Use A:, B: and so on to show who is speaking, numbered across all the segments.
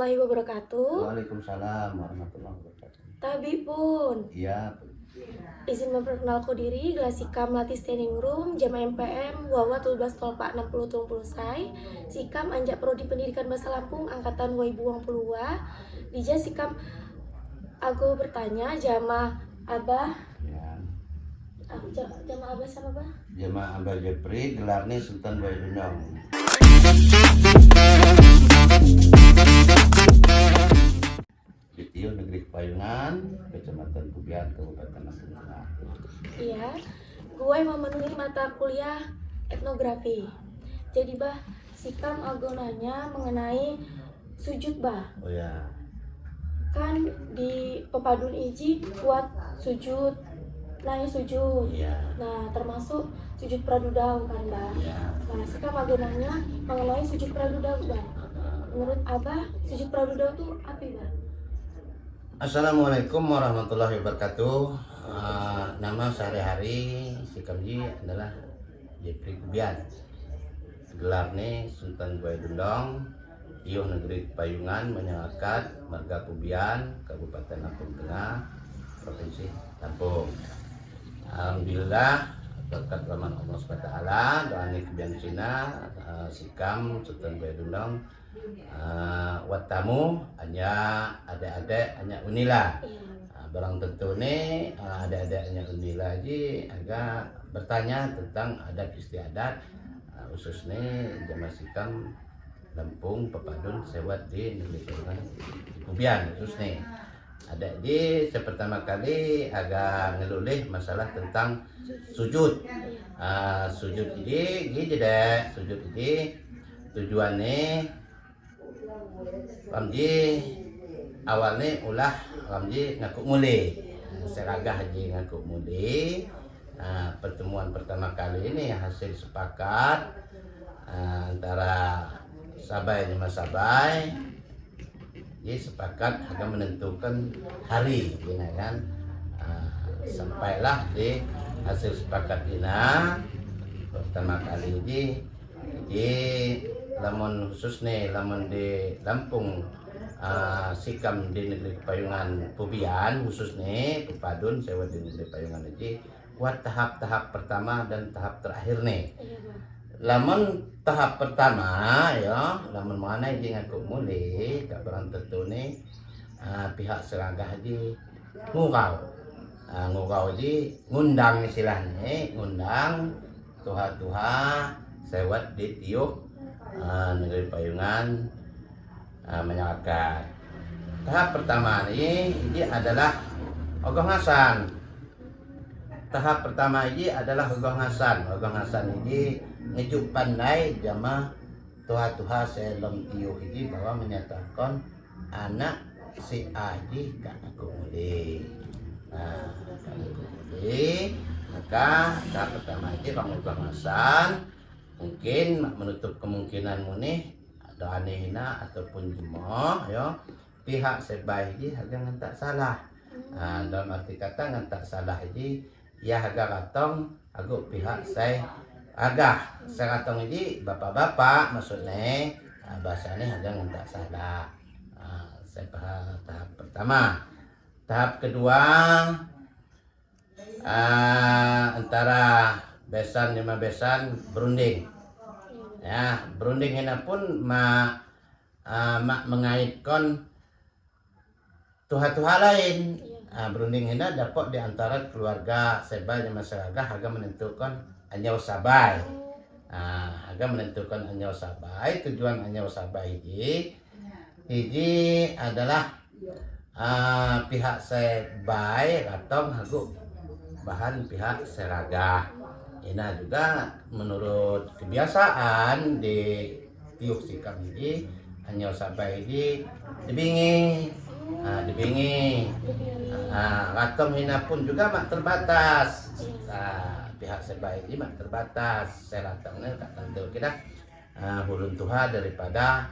A: warahmatullahi wabarakatuh.
B: Waalaikumsalam warahmatullahi wabarakatuh.
A: Tabi pun.
B: Iya.
A: Izin memperkenalkan diri, Glasikam Latih Standing Room, Jama MPM, Wawa 12 Tolpak 60 Tumpul Sai, Sikam Anjak Prodi Pendidikan Bahasa Lampung, Angkatan Waibuang Pulua, Dija Sikam Aku bertanya, Jama Abah,
B: Ya.
A: Jama Abah sama Abah?
B: Jamaah Abah Jepri, gelarnya Sultan Baidunong. Di Tio Negeri Kepayungan, Kecamatan Kubian, Kabupaten Lampung Tengah.
A: Iya, gue memenuhi mata kuliah etnografi. Jadi bah, Sikam agonanya mengenai sujud bah.
B: Oh ya.
A: Kan di pepadun iji buat sujud, naik sujud.
B: Iya.
A: Nah, termasuk sujud pradudau kan bah.
B: Iya.
A: Nah, Sikam agonanya mengenai sujud pradudau bah. Menurut Abah, sujud pradudau tuh apa bah?
B: Assalamualaikum warahmatullahi wabarakatuh. Nama sehari-hari Sikamji adalah Jepri Kubian. Gelarnya Sultan Baidunong, Tio Negeri Kepayungan, Menyakat, Marga Kubian, Kabupaten Lampung Tengah, Provinsi Lampung. Alhamdulillah berkat rahmat Allah SWT, doa Kubian Cina, Sikam Sultan Baidunong, watamu hanya adik-adik hanya unila. Barang tentu nih adik-adiknya unila aja agak bertanya tentang adat istiadat, khususnya Jamaah Sikam Lampung Pepadun Sewat di Negeri Kubian khususnya. Ada di pertama kali agak ngelulih masalah tentang sujud. Sujud ini gitu deh, sujud ini tujuannya Ramji awalnya ulah Ramji ngaku muli, seragah haji ngaku muli. Pertemuan pertama kali ini hasil sepakat antara Sabai sama Sabai, jadi sepakat akan menentukan hari, ya kan? Sampailah di hasil sepakat ini pertama kali ini. Jadi lamun khusus nih, lamun di Lampung Sikam di Negeri Kepayungan Pubian khusus nih Pepadun Sewat di Negeri Kepayungan ini buat tahap-tahap pertama dan tahap terakhir nih. Lamun tahap pertama ya, lamun mana aja ngaku muli, tak barang tentu nih pihak seragah aja ngurau, ngurau aja ngundang istilahnya, ngundang tuha-tuha Sewat di Tiuk Negeri Payungan Menyakat. Tahap pertama ini adalah Ogoh Ngasan. Tahap pertama ini adalah Ogoh Ngasan. Ogoh Ngasan ini ngejuk pandai jama tuha-tuha selom Tiuk ini bahwa menyatakan anak si Aji kan aku muli. Kan aku muli. Maka tahap pertama ini Bang Ogoh Ngasan mungkin menutup kemungkinan nih doa nihina ataupun jemaah ya pihak sebaik harga ngantak salah. Dalam arti kata ngantak salah ini ya harga katong agak pihak saya katong ini bapak-bapak maksudnya bahasanya harga ngantak salah. Saya paham tahap pertama. Tahap kedua antara besan 5 besan berunding. Ya, berunding ini pun mak mengaitkan tuha-tuha lain. Berunding ini dapat di antara keluarga Sabai dan masyarakat agak menentukan anyau Sabai. Agak menentukan anyau Sabai. Tujuan anyau Sabai ini adalah pihak Sabai atau hagu bahan pihak seragah. Ini juga menurut kebiasaan di Tiuk Sikam ini anyau Sabai ini dibingi, ratong hina pun juga mak terbatas. Pihak Sabai ini mak terbatas. Saya ratongnya tak tentu kita hulun tuha daripada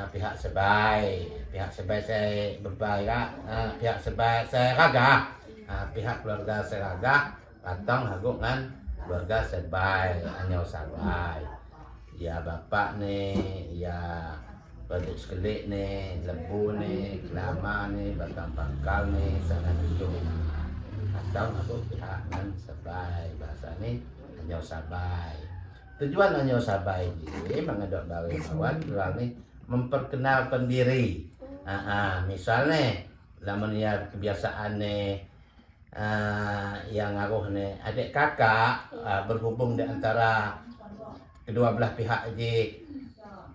B: pihak Sabai. Pihak Sabai saya berbayar, pihak Sabai saya raga, pihak keluarga saya raga ratong hagungan keluarga Sabai, anyau Sabai. Ya bapak nih, ya Badut sekelik nih, lebu nih, kelama nih, batang pangkal nih, sana ujung. Atau aku pihak nan sabai, bahasa nih anyo sabai. Tujuan anyo sabai ini mengadop bawe kawan orang nih memperkenalkan diri. Misalnya lamun ya kebiasaan nih yang ngaruh nih adik kakak berhubung di antara kedua belah pihak di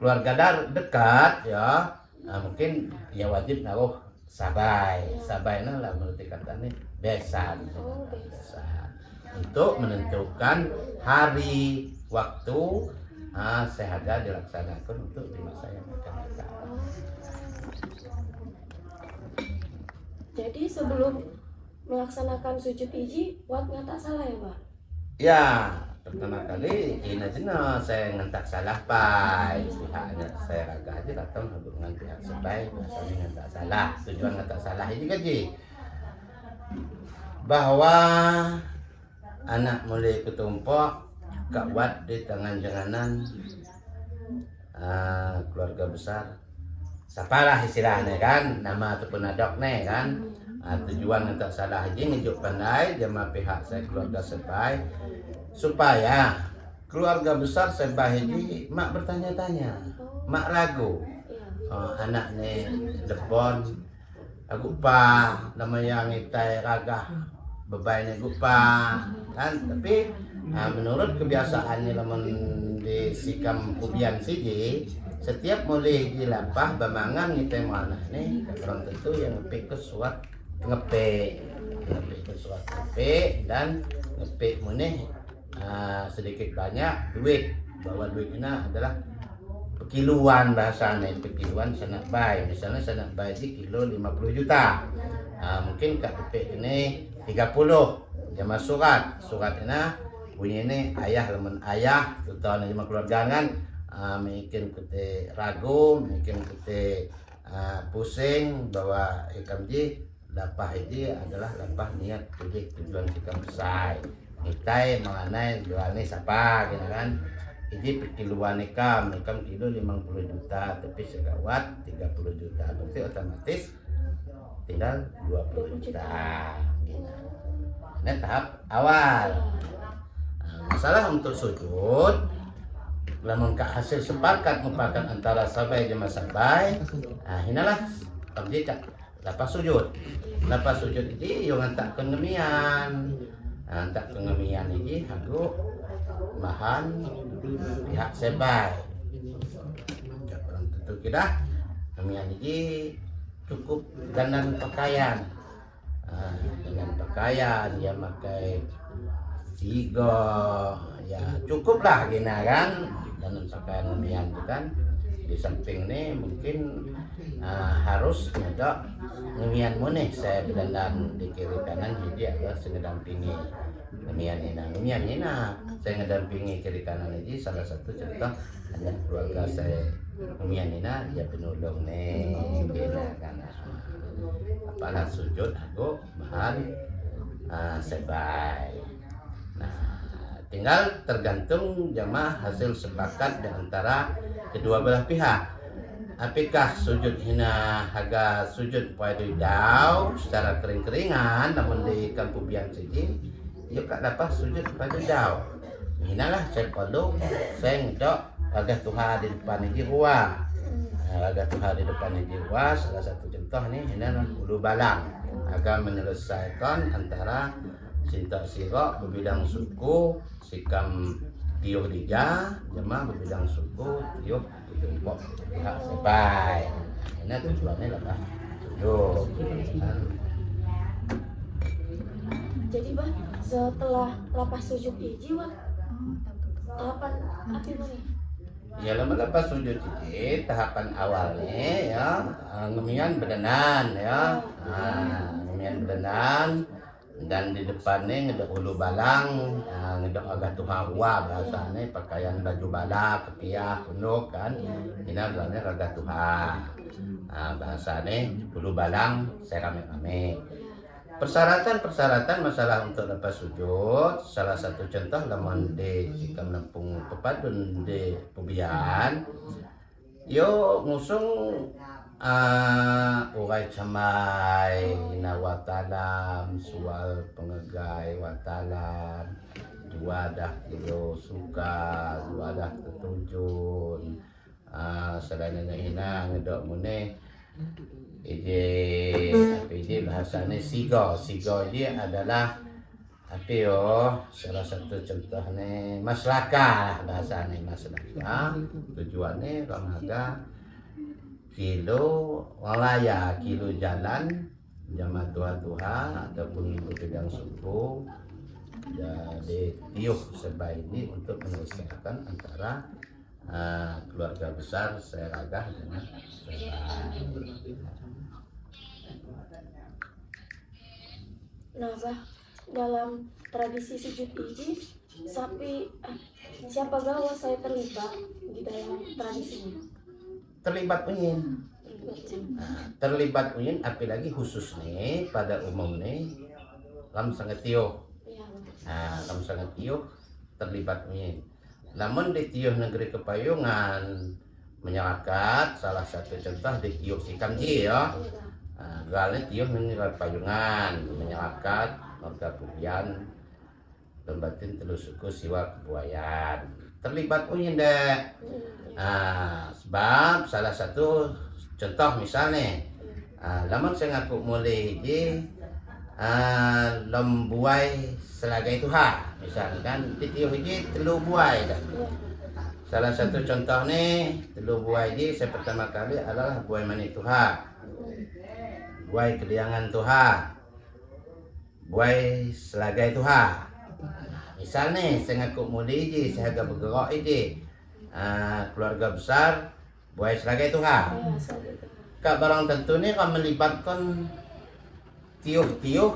B: keluarga dekat ya, mungkin ya wajib naruh sabai. Sabai nah lah menurut katanya besan. Besan untuk menentukan hari waktu sehingga dilaksanakan untuk di masa yang akan datang.
A: Jadi sebelum melaksanakan sujud iji, Wat nggak tak salah ya, Pak?
B: Ya, pertama kali ini cina saya ngentak salah pai pihaknya saya raga aja datang hubungan pihak sebaik bahasanya ngentak salah. Tujuan ngentak salah ini kan bahwa anak mulai ketumpuk kawat di tangan janganan keluarga besar sapalah istilahnya kan, nama ataupun adok nih kan. Tujuan yang tak salah aja ngejuk pandai jamaah pihak saya keluarga sebai supaya keluarga besar sebai ini mak bertanya-tanya, mak ragu anak nih depon aku pa nama yang itai raga bebainnya gupa kan. Tapi menurut kebiasaannya lamun di sikam kubian siji setiap mulai dilapah bamangan ngitai mana nih orang tentu yang ngepik ke suat ngepik ke suat ngepik dan ngepik muneh sedikit banyak duit, bahwa duit ini adalah pekiluan bahasanya. Pekiluan sanak bay, misalnya sanak bay di kilo 50 juta, mungkin kak ngepik ini 30 jama surat ini bunyi ini ayah lemen ayah tutupnya jama keluargangan mungkin kita ragu, mungkin kita pusing bahwa ikam ji lapah ini adalah lapah niat tujuan kita besar nitai mengenai jualnya siapa gitu kan. Ini perkiluan ikam kilo 50 juta tapi segawat 30 juta berarti otomatis tinggal 20 juta gitu. Ini tahap awal. Masalah untuk sujud lamun ka hasil sepakat merupakan antara sabai jama sabai, hinalah abdi tak lapas sujud ini yang antak kengemian ini hago bahan pihak sabai orang tentu kita kengemian ini cukup dengan pakaian ya pakai sigo ya cukup lah gina kan, dan pakaian kengemian itu kan. Di samping ini mungkin harus ada ngemian muneh saya berdandan di kiri kanan jadi adalah sengedampingi ngemian ini saya ngedampingi kiri kanan ini salah satu contoh hanya keluarga saya ngemian ini ya penolong nih gina kan apalah sujud aku bahan sebai. Tinggal tergantung jamaah hasil sepakat di antara kedua belah pihak. Apakah sujud hina haga sujud pada daw secara kering-keringan namun di kampubian siji yuk kak dapat sujud pada daw. Hinalah saya perlu saya ngedok agak Tuhan di depan jiwa. Agak Tuhan di depan jiwa salah satu contoh nih hinalah ulu balang agar menyelesaikan antara cinta sirok berbidang suku sikam tiup dija jemaah berbidang suku tiup ditumpuk pihak sebai. Ini tujuannya adalah sujud.
A: Jadi bah setelah lapas sujud iji Wat tahapan apa ini?
B: Ya lama lepas sujud ini tahapan awalnya ya ngemian bedenan ya ngemian bedenan. Dan di depannya ngedok ulu balang, ngedok agak tuhawa bahasanya pakaian baju bala, kepiah, penuh kan. Ini bilangnya agak tuha. Bahasanya ulu balang, saya rame-rame. Persyaratan masalah untuk lepas sujud, salah satu contoh lamun di jika menampung pepadun di pubian, Yo ngusung uray camay na watalam, sual pengegay watalam, duwadah kilo suka, duwadah ketujun, selain na ina ngedok mune, ide bahasanya sigo. Sigo ini adalah salah satu contohnya maslaka, bahasanya maslaka, tujuannya ramaga kilo walaya, kilo jalan jamaah duha ataupun bidang suku jadi tiuh sebaiknya untuk menyelesaikan antara keluarga besar seragah dengan sebaik.
A: Nah, bah, dalam tradisi sujud iji, siapa gawa saya terlibat di dalam tradisinya?
B: Terlibat uyin. Terlibat uyin apalagi khusus nih pada umum nih lam sangat tiuh.
A: Ya,
B: Lam sangat tiuh terlibat uyin. Namun di tiuh negeri Kepayungan menyerakat salah satu contoh di tiuh Sikam ji ya. Galanya tiuh negeri Kepayungan menyerakat warga Pugian lembatin telus suku siwa kebuayan terlibat uyin deh. Sebab salah satu contoh misalnya lamun saya ngaku mulai di lembuai selagai tuha misalnya kan di tiuh ini telu buai kan. Salah satu contohnya telu buai ini saya pertama kali adalah buai mani tuha, buai keliangan tuha, buai selagai tuha. Misalnya saya ngaku mulai ini saya agak bergerak ini keluarga besar buai selagai tuha. Kak barang tentu ini kan melibatkan tiuh-tiuh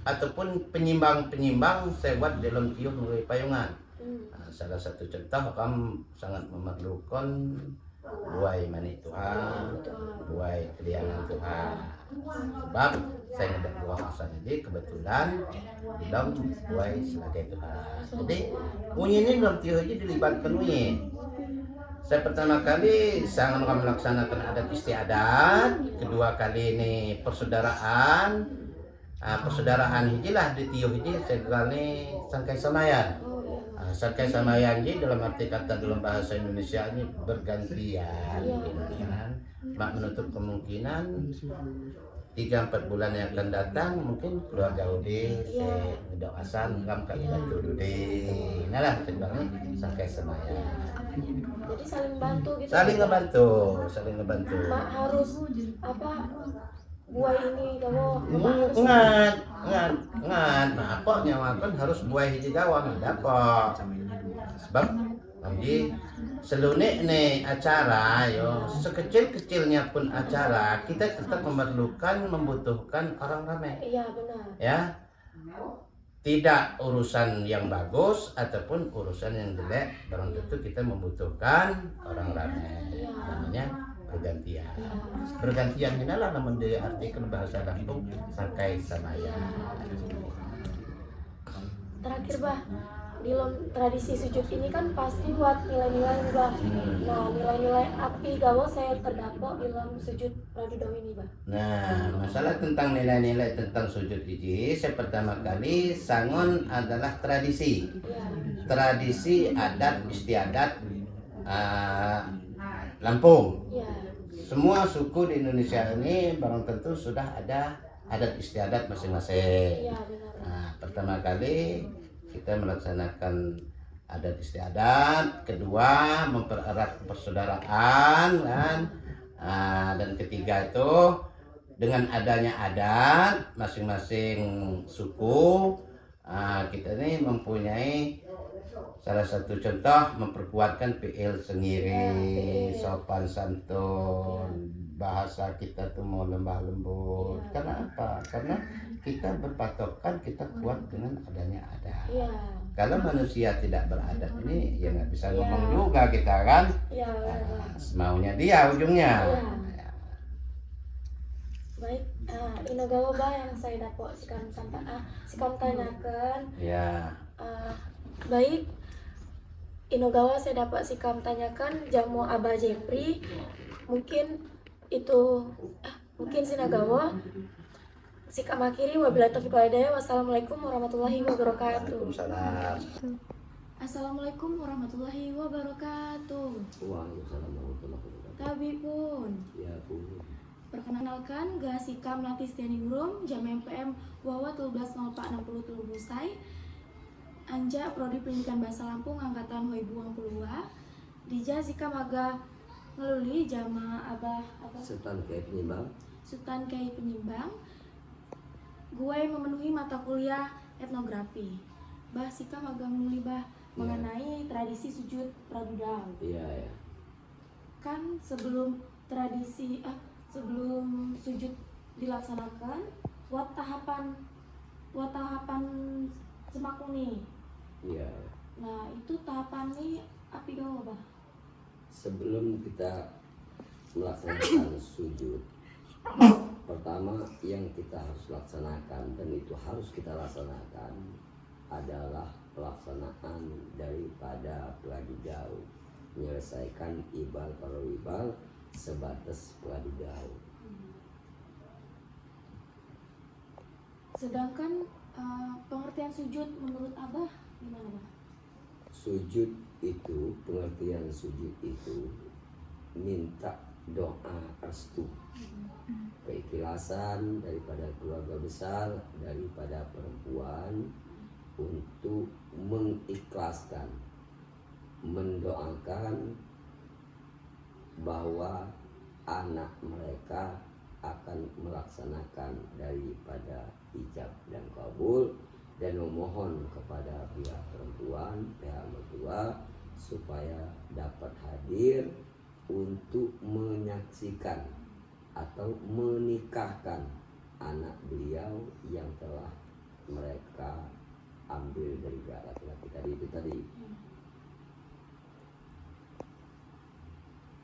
B: ataupun penyimbang-penyimbang saya buat dalam tiuh negeri Payungan. Salah satu contoh kamu sangat memerlukan buai mani tuha, buai keliangan tuha. Sebab saya ngedak dua pasang ini kebetulan dalam buai selagai tuha. Jadi bunyi ini dalam tiuh ini dilibatkan bunyi. Saya pertama kali sangat melaksanakan adat istiadat, kedua kali ini persaudaraan. Persaudaraan hijilah di tiuh ini sekali sangkai samayan. Sangkai samayan ini dalam arti kata dalam bahasa Indonesia ini bergantian. Mak menutup kemungkinan 3-4 bulan yang akan datang mungkin keluarga udah saya ngedoasan kam kali bantu udah nah lah cenderungnya sangkai samayan.
A: Jadi saling bantu gitu.
B: Saling ngebantu.
A: Mak harus apa? Buai ini gawo.
B: Ngat. Nah, apa nyawakan harus buai hiji gawang dapat. Sebab nanti selunik nih acara yo sekecil-kecilnya pun acara kita tetap membutuhkan orang ramai.
A: Iya benar.
B: Ya. Tidak urusan yang bagus ataupun urusan yang jelek, barang tentu kita membutuhkan orang ramai. Namanya bergantian. Bergantian inilah namun diartikan bahasa Lampung sangkai samaya.
A: Terakhir bah, di tradisi sujud ini kan pasti buat nilai-nilai bah. Nah nilai-nilai api gawo saya terdapat di dalam sujud pradudaw ini bah.
B: Nah masalah tentang nilai-nilai tentang sujud ini saya pertama kali sangon adalah tradisi. Tradisi adat istiadat Lampung. Semua suku di Indonesia ini barang tentu sudah ada adat istiadat masing-masing. Nah, pertama kali kita melaksanakan adat istiadat, kedua mempererat persaudaraan kan. Dan ketiga itu dengan adanya adat masing-masing suku kita ini mempunyai salah satu contoh memperkuatkan PL sendiri, sopan santun, bahasa kita tuh mau lembah lembut. Karena apa? Karena kita berpatokan kita kuat dengan adanya adat. Kalau manusia tidak beradab ini ya nggak bisa ngomong juga kita kan. Semaunya dia ujungnya.
A: Baik, inagawa ba yang saya dapat sikam tanyakan. Baik, Inogawa saya dapat Sikam tanyakan jamu Abah Jepri. Mungkin itu mungkin Sinagawa. Sikam akhiri, wabillahi taufiq wal hidayah. Wassalamualaikum warahmatullahi wabarakatuh.
B: Waalaikumsalam.
A: Assalamualaikum warahmatullahi wabarakatuh.
C: Waalaikumsalam warahmatullahi wabarakatuh.
A: Tabi pun.
C: Ya pun.
A: Perkenalkan, Sikam latih standing room, jam MPM Wawa 120460 Tulung Busai. Anja Prodi Pendidikan Bahasa Lampung Angkatan 2020. Dija Sikam aga ngeluli jama Abah apa?
C: Sultan Kiai Penyimbang.
A: Sultan Kiai Penyimbang. Gue memenuhi mata kuliah etnografi. Bah Sikam aga ngeluli bah mengenai tradisi sujud pradudau.
C: Iya ya.
A: Kan sebelum sebelum sujud dilaksanakan, buat tahapan semakung nih.
C: Iya.
A: Nah itu tahapan nih api gawa bah.
C: Sebelum kita melaksanakan sujud, pertama yang kita harus laksanakan dan itu harus kita laksanakan adalah pelaksanaan daripada pladidau, menyelesaikan ibal parowibal sebatas pladidau.
A: Sedangkan pengertian sujud menurut Abah gimana bah?
C: Sujud itu, pengertian sujud itu minta doa restu, keikhlasan daripada keluarga besar, daripada perempuan untuk mengikhlaskan, mendoakan bahwa anak mereka akan melaksanakan daripada ijab dan kabul, dan memohon kepada pihak perempuan, pihak mertua supaya dapat hadir untuk menyaksikan atau menikahkan anak beliau yang telah mereka ambil dari laki-laki tadi itu tadi.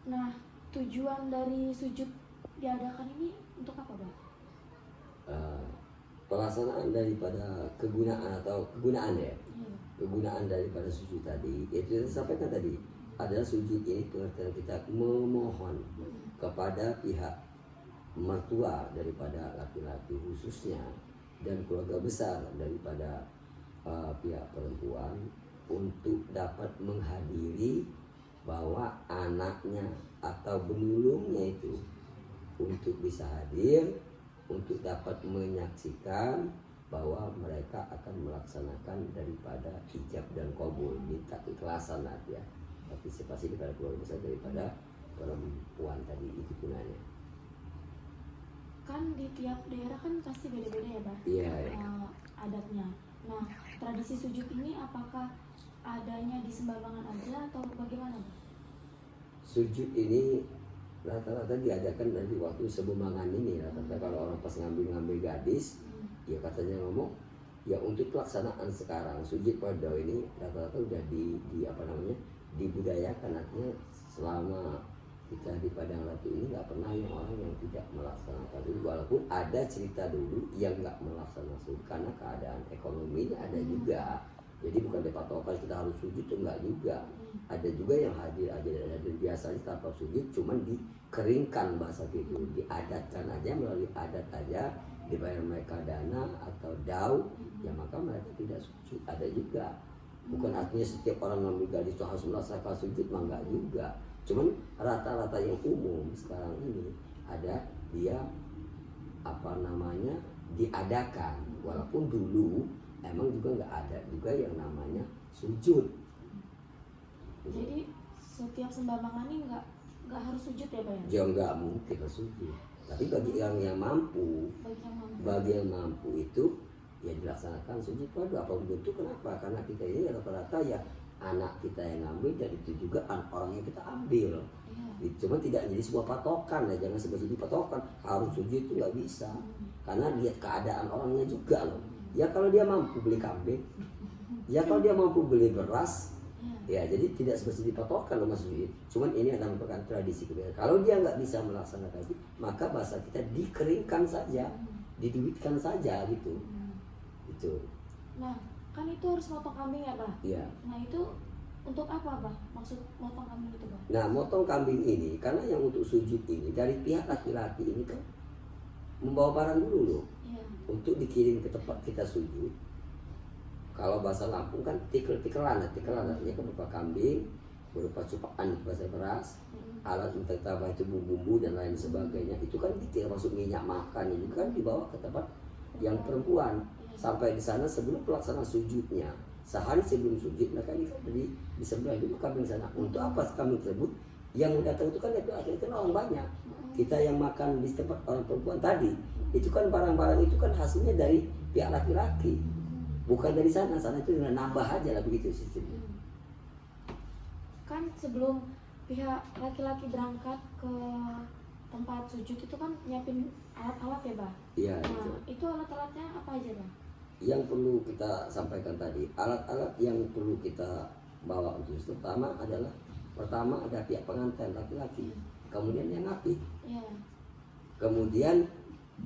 A: Nah tujuan dari sujud diadakan ini untuk apa bah?
C: Pelaksanaan daripada kegunaan ya, kegunaan daripada sujud tadi itu yang saya sampaikan tadi adalah sujud ini pengertian kita memohon kepada pihak mertua daripada laki-laki khususnya dan keluarga besar daripada pihak perempuan untuk dapat menghadiri bahwa anaknya atau benulungnya itu untuk bisa hadir, untuk dapat menyaksikan bahwa mereka akan melaksanakan daripada hijab dan kabul, minta ikhlasan ya, partisipasi daripada keluarga besar daripada perempuan tadi itu gunanya.
A: Kan di tiap daerah kan pasti beda-beda ya bah?
C: Iya.
A: Adatnya. Nah tradisi sujud ini apakah adanya di Sembalangan aja atau bagaimana bah?
C: Sujud ini rata-rata diadakan dari waktu sebumbangan ini. Rata-rata kalau orang pas ngambil gadis, ya katanya ngomong ya untuk pelaksanaan sekarang sujud pada ini rata-rata udah di dibudayakan, artinya selama kita di Padang Ratu ini nggak pernah yang orang yang tidak melaksanakan sujud, walaupun ada cerita dulu yang nggak melaksanakan sujud karena keadaan ekonominya ada juga. Jadi bukan dipatokan kita harus sujud itu enggak juga. Ada juga yang hadir aja dan biasanya tanpa sujud cuman dikeringkan bahasa gitu, diadatkan aja melalui adat aja, dibayar mereka dana atau dau, ya maka mereka tidak sujud. Ada juga. Bukan artinya setiap orang ngambil gadis itu harus melaksanakan sujud, mah enggak juga. Cuman rata-rata yang umum sekarang ini ada dia diadakan, walaupun dulu emang juga nggak ada juga yang namanya sujud.
A: Jadi setiap Sembalangan ini nggak harus sujud ya pak ya?
C: Ya nggak mungkin sujud. Tapi bagi yang mampu, bagi yang mampu itu ya dilaksanakan sujud pada apapun bentuk. Kenapa? Karena kita ini rata-rata ya anak kita yang ngambil dan itu juga orang yang kita ambil. Cuma tidak jadi sebuah patokan ya, jangan sebagai patokan harus sujud itu nggak bisa. Karena lihat keadaan orangnya juga loh. Ya kalau dia mampu beli kambing, ya kalau dia mampu beli beras, ya jadi tidak seperti dipatokan loh Mas Yudi. Cuman ini adalah merupakan tradisi kita. Kalau dia nggak bisa melaksanakan itu, maka bahasa kita dikeringkan saja, diduitkan saja gitu. Itu.
A: Nah kan itu harus motong kambing ya pak?
C: Iya.
A: Nah itu Untuk apa, Bah? Maksud motong kambing itu, Bah?
C: Nah, motong kambing ini karena yang untuk sujud ini dari pihak laki-laki ini kan membawa barang dulu loh
A: Iya.
C: untuk dikirim ke tempat kita sujud. Kalau bahasa Lampung kan tikelan artinya kan berupa kambing, berupa cupaan bahasa beras, alat untuk tambah itu bumbu-bumbu dan lain sebagainya. Itu kan termasuk minyak makan ini kan dibawa ke tempat yang perempuan sampai di sana sebelum pelaksanaan sujudnya. Sehari sebelum sujud mereka ini kan di sebelah dulu kambing sana. Untuk apa kambing tersebut? Yang datang itu kan akhirnya kan orang banyak. Kita yang makan di tempat orang perempuan tadi itu kan barang-barang itu kan hasilnya dari pihak laki-laki, bukan dari sana itu nambah aja lah begitu sistemnya.
A: Kan sebelum pihak laki-laki berangkat ke tempat sujud itu kan nyiapin alat-alat ya, Bah?
C: Iya.
A: Nah, itu alat-alatnya apa aja, Bah?
C: Yang perlu kita sampaikan tadi, alat-alat yang perlu kita bawa untuk pertama ada pihak pengantin laki-laki, kemudian yang api,
A: Iya.
C: kemudian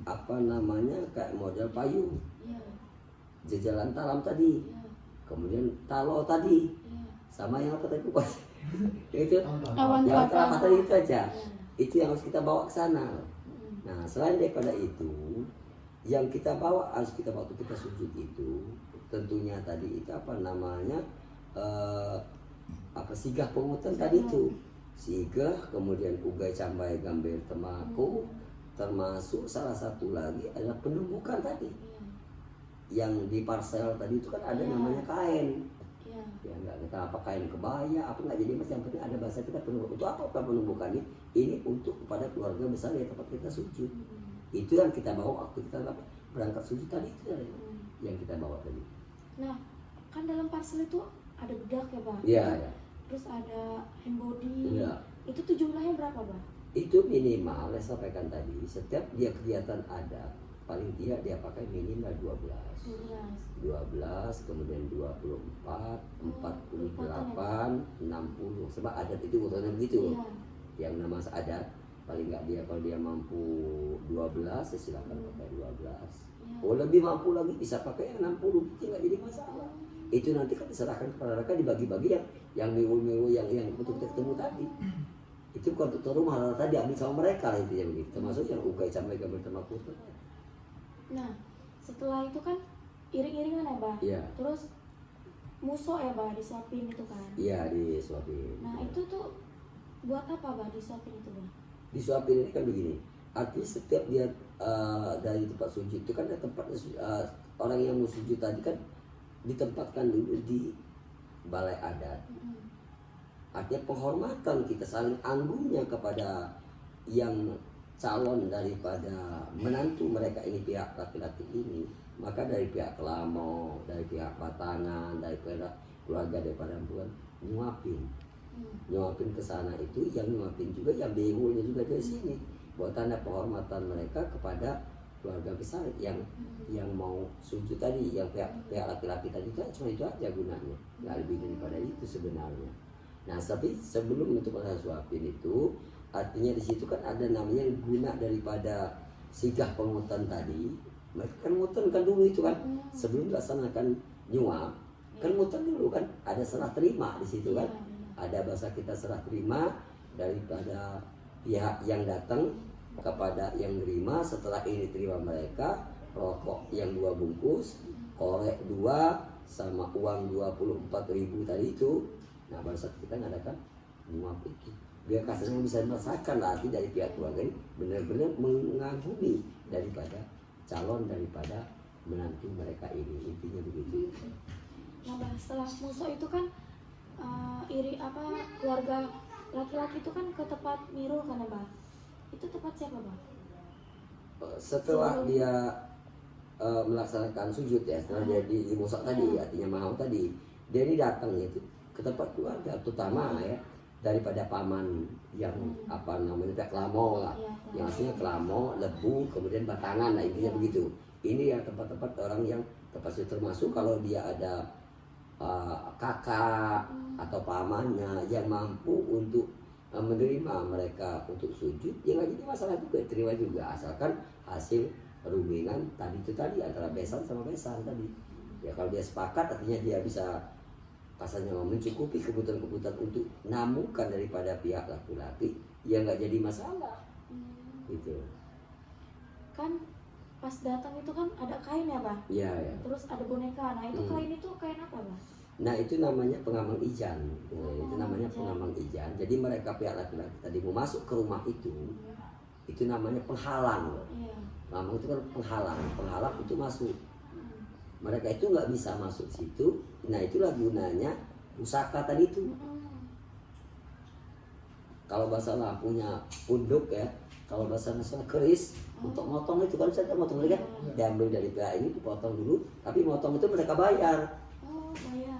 C: kayak model payung,
A: Iya.
C: jejalan talam tadi,
A: Iya.
C: kemudian talo tadi,
A: Iya.
C: sama yang apa tadi Pak? Itu
A: Awan
C: yang
A: kelapa.
C: kelapa tadi itu aja.
A: Iya.
C: Itu yang harus kita bawa ke sana. Nah, selain daripada itu, yang kita bawa harus kita waktu kita sujud itu, tentunya tadi itu sigah pengutan tadi itu. Sigah, kemudian ugai cambai gambir temaku, termasuk salah satu lagi adalah penumbukan tadi.
A: Iya.
C: Yang di parsel tadi itu kan ada
A: Iya.
C: namanya kain.
A: Iya.
C: Ya nggak kita apa kain kebaya apa nggak jadi mas, yang penting ada bahasa kita penumbukan. Untuk apa penumbukannya? Ini untuk kepada keluarga besar yang tempat kita sujud. Itu yang kita bawa waktu kita berangkat sujud tadi itu yang kita bawa tadi.
A: Nah, kan dalam parcel itu ada bedak ya, Bah?
C: Iya, ya.
A: Terus ada hand body.
C: Iya.
A: Itu tuh jumlahnya berapa, Bah?
C: Itu minimal saya sampaikan tadi, setiap dia kegiatan ada paling tidak dia pakai minimal 12,
A: 12.
C: kemudian 24, 48, 60. Sebab adat itu urutannya begitu.
A: Iya.
C: Yang nama adat paling nggak dia kalau dia mampu 12 ya silakan pakai 12.
A: Iya.
C: Oh lebih mampu lagi bisa pakai yang 60, itu nggak jadi masalah. Itu nanti kan diserahkan kepada mereka, dibagi-bagi yang minggu-minggu yang untuk kita ketemu tadi. Itu bukan untuk rumah tadi diambil sama mereka lah intinya begitu. Termasuk yang ugai sampai gambar termakut.
A: Nah, setelah itu kan iring-iringan ya, Bah?
C: Iya.
A: Terus muso ya, Bah, disuapin itu kan?
C: Iya disuapin.
A: Nah, itu tuh buat apa, Bah, disuapin itu, Bah?
C: Disuapin ini kan begini. Artinya setiap dia dari tempat sujud itu kan ada tempat orang yang mau sujud tadi kan ditempatkan dulu di balai adat. Artinya penghormatan kita saling anggungnya kepada yang calon daripada menantu mereka ini, pihak laki-laki ini. Maka dari pihak kelamo, dari pihak patangan, dari pihak keluarga daripada perempuan nyuapin ke sana itu, yang nyuapin juga yang bengulnya juga dari sini. Buat tanda penghormatan mereka kepada keluarga besar yang mau sujud tadi, yang pihak laki-laki tadi itu cuma itu aja gunanya, nggak lebih daripada itu sebenarnya. Nah tapi sebelum untuk suapin itu, artinya di situ kan ada namanya guna daripada sigah pengutan tadi. Mereka kan ngutan kan dulu itu kan sebelum dilaksanakan nyuap kan ngutan dulu kan, ada serah terima di situ kan, ada bahasa kita serah terima daripada pihak yang datang kepada yang terima. Setelah ini terima mereka rokok yang 2 bungkus, korek 2 sama uang 24.000 tadi itu. Nah pada saat kita ngadakan nyuap itu, biar kasarnya bisa merasakan arti dari pihak keluarga ini benar-benar mengagumi daripada calon daripada menantu mereka ini, intinya begitu.
A: Nah, Bah, setelah muso itu kan keluarga laki-laki itu kan ke tempat mirul kan ya, Bah? Itu tempat siapa, Bah?
C: Setelah dia melaksanakan sujud ya, setelah dia di musa tadi, artinya mau tadi, dia ini datang itu ke tempat keluarga, terutama ya daripada paman yang pihak kelamo lah, yang aslinya kelamo, lebu, kemudian batangan lah intinya begitu. Ini ya tempat-tempat orang yang terpaksa, termasuk kalau dia ada kakak atau pamannya yang mampu untuk menerima mereka untuk sujud, ya nggak jadi masalah juga, terima juga, asalkan hasil rundingan tadi itu tadi antara besan sama besan tadi. Ya kalau dia sepakat artinya dia bisa kasarnya mencukupi kebutuhan-kebutuhan untuk namukan daripada pihak laki-laki, ya nggak jadi masalah gitu.
A: Kan pas datang itu kan ada kain ya Bah,
C: Ya, ya.
A: terus ada boneka. Nah itu kain itu kain apa Bah?
C: Nah itu namanya pengamang ijan. Nah, itu namanya pengamang ijan. Jadi mereka pihak laki-laki tadi mau masuk ke rumah itu namanya penghalang.
A: Iya.
C: Pengamang itu kan penghalang itu masuk. Mereka itu nggak bisa masuk situ. Nah itulah gunanya pusaka tadi itu. Kalau bahasa Lampungnya punduk ya, kalau bahasa nasional keris. Untuk motong itu kan saya motong lagi kan diambil dari pihak ini dipotong dulu, tapi motong itu mereka bayar.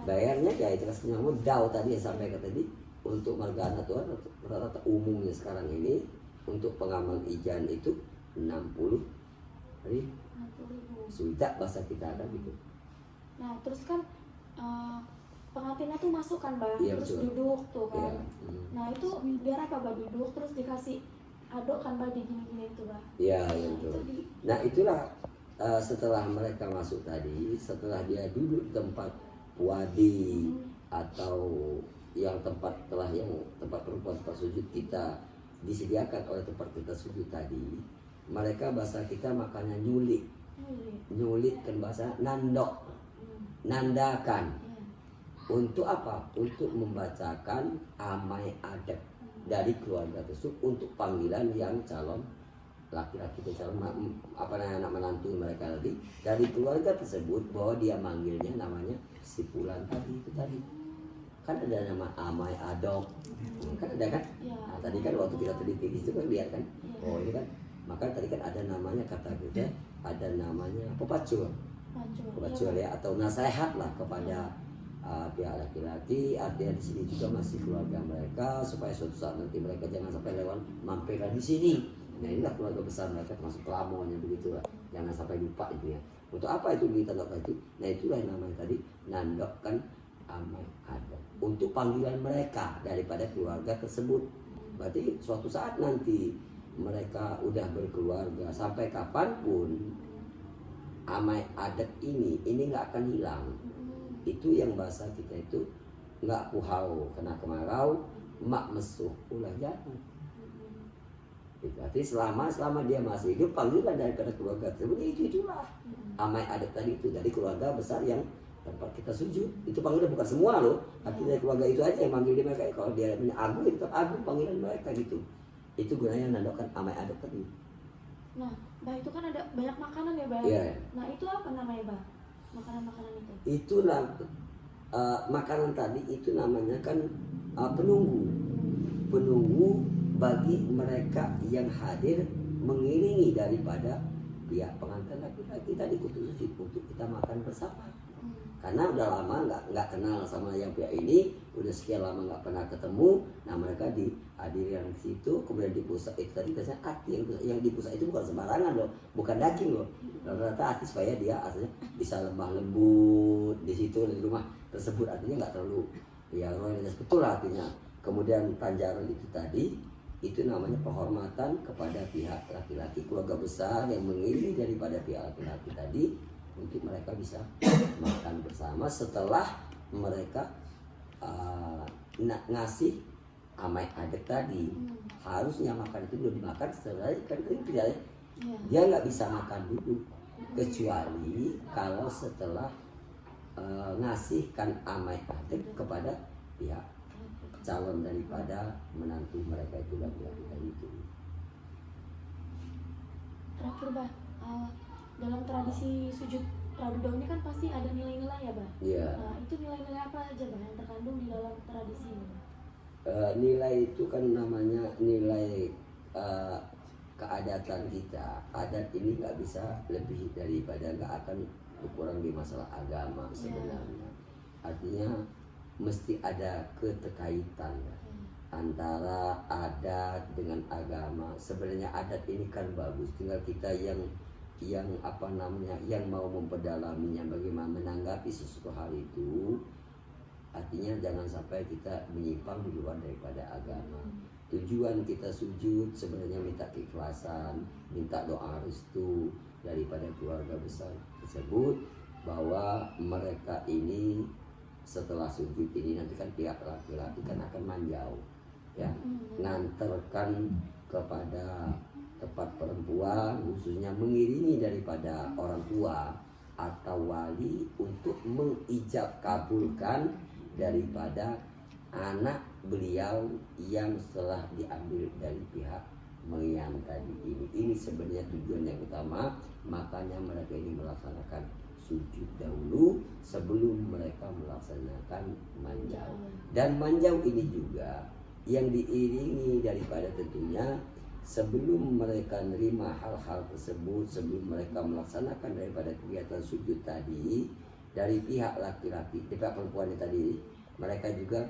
C: Bayarnya ya itu kasihnya modal tadi yang sampai ke tadi untuk margana Tuhan rata-rata umumnya sekarang ini untuk pengamal ijan itu 60.000 sudah bahasa kita kan gitu.
A: Nah terus kan pengantinnya tuh masuk kan Bah,
C: Iya,
A: terus
C: betul.
A: duduk tuh kan.
C: Iya.
A: Nah itu biar apa Bah duduk terus dikasih aduk kan Bah di gini-gini itu Bah.
C: Iya, ya betul.
A: Itu
C: Nah itulah setelah mereka masuk tadi, setelah dia duduk di tempat wadi atau yang tempat perempuan tempat sujud kita disediakan oleh tempat kita sujud tadi, mereka bahasa kita makanya nyulit kan bahasa nandok, nandakan. Untuk apa? Untuk membacakan amai adat dari keluarga tersebut untuk panggilan yang calon laki-laki itu calon anak menantu mereka tadi dari keluarga tersebut, bahwa dia manggilnya namanya si Fulan tadi itu tadi. Kan ada nama amai adok, kan ada kan? Nah, tadi kan waktu kita teliti itu kan lihat kan, oh ini kan, maka tadi kan ada namanya kata kita, ada namanya pepacul ya, atau nasihat lah kepada pihak laki-laki. Artinya di sini juga masih keluarga mereka, supaya suatu saat nanti mereka jangan sampai lewat mampir di sini. Nah inilah keluarga besar mereka, termasuk kelamonnya begitu lah, jangan sampai lupa itu ya. Untuk apa itu ditandokkan itu? Nah itulah yang namanya tadi nandokkan amai adat untuk panggilan mereka daripada keluarga tersebut. Berarti suatu saat nanti mereka udah berkeluarga sampai kapanpun amai adat ini nggak akan hilang. Itu yang bahasa kita itu nggak puhau kena kemarau, mak mesuh ulah jatuh. Berarti selama dia masih hidup, panggilan daripada keluarga tersebut itulah amai adat tadi itu dari keluarga besar yang tempat kita sujud. Itu panggilan bukan semua loh, artinya keluarga itu aja yang manggil dia mereka. Kalau dia punya agung, tetap agung panggilan mereka gitu. Itu gunanya nandokkan amai adat tadi.
A: Nah Bah itu kan ada banyak makanan ya Bah.
C: Iya.
A: Nah itu apa namanya Bah? Makanan-makanan itu?
C: Itulah makanan tadi itu namanya kan penunggu bagi mereka yang hadir mengiringi daripada pihak pengantin laki-laki tadi kutu sujud untuk kita makan bersama. Karena udah lama nggak kenal sama yang pihak ini, udah sekian lama nggak pernah ketemu. Nah mereka dihadirin di situ, kemudian di pusat itu tadi biasanya hati yang di pusat itu bukan sembarangan loh, bukan daging loh. Rata-rata hati supaya dia aslinya bisa lemah lembut di situ di rumah tersebut, artinya nggak terlalu ya royalitas betul lah artinya. Kemudian tanjaran itu tadi itu namanya penghormatan kepada pihak laki-laki, keluarga besar yang mengiringi daripada pihak laki-laki tadi, untuk mereka bisa makan bersama setelah mereka ngasih amai adat tadi. Harusnya makan itu belum dimakan setelah kan tidak ya. Dia nggak bisa makan dulu kecuali kalau setelah ngasihkan amai adat kepada pihak calon daripada menantu mereka itu laki-laki tadi itu.
A: Terakhir Bah, dalam tradisi sujud praduga ini kan pasti ada nilai-nilai ya Bah.
C: Iya.
A: Nah itu nilai-nilai apa aja Bah yang terkandung di dalam tradisi ini Bah?
C: Nilai itu kan namanya nilai keadatan kita. Adat ini nggak bisa lebih daripada, nggak akan berkurang di masalah agama sebenarnya. Artinya mesti ada keterkaitan antara adat dengan agama. Sebenarnya adat ini kan bagus, tinggal kita yang mau memperdalaminya, bagaimana menanggapi sesuatu hal itu. Artinya jangan sampai kita menyimpang di luar daripada agama. Tujuan kita sujud sebenarnya minta keikhlasan, minta doa restu daripada keluarga besar tersebut, bahwa mereka ini setelah sujud ini nanti kan pihak laki-laki kan akan manjau ya, nganterkan kepada tempat perempuan, khususnya mengiringi daripada orang tua atau wali untuk mengijab kabulkan daripada anak beliau yang telah diambil dari pihak mengiang tadi ini. Ini sebenarnya tujuan yang utama, makanya mereka ini melaksanakan sujud dahulu sebelum mereka melaksanakan manjau. Dan manjau ini juga yang diiringi daripada tentunya sebelum mereka nerima hal-hal tersebut, sebelum mereka melaksanakan daripada kegiatan sujud tadi, dari pihak laki-laki, di pihak perempuan tadi, mereka juga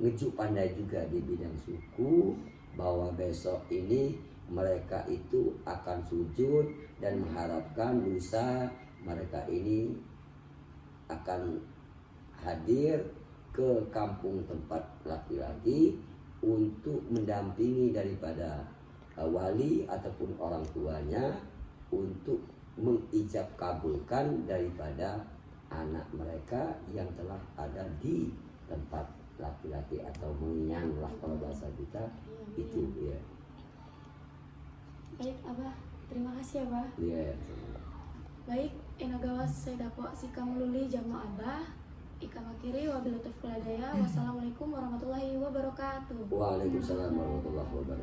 C: ngejuk pandai juga di bidang suku bahwa besok ini mereka itu akan sujud dan mengharapkan lusa mereka ini akan hadir ke kampung tempat laki-laki untuk mendampingi daripada wali ataupun orang tuanya untuk mengijab kabulkan daripada anak mereka yang telah ada di tempat laki-laki atau mengiang lah kalau bahasa kita itu ya.
A: Baik Abah, terima kasih Abah.
C: Iya.
A: Baik, enagawas saya dapat sikam luli jamu Abah. Ika makiri wabillahi taufiq wal hidayah. Wassalamualaikum warahmatullahi wabarakatuh.
C: Waalaikumsalam warahmatullahi wabarakatuh.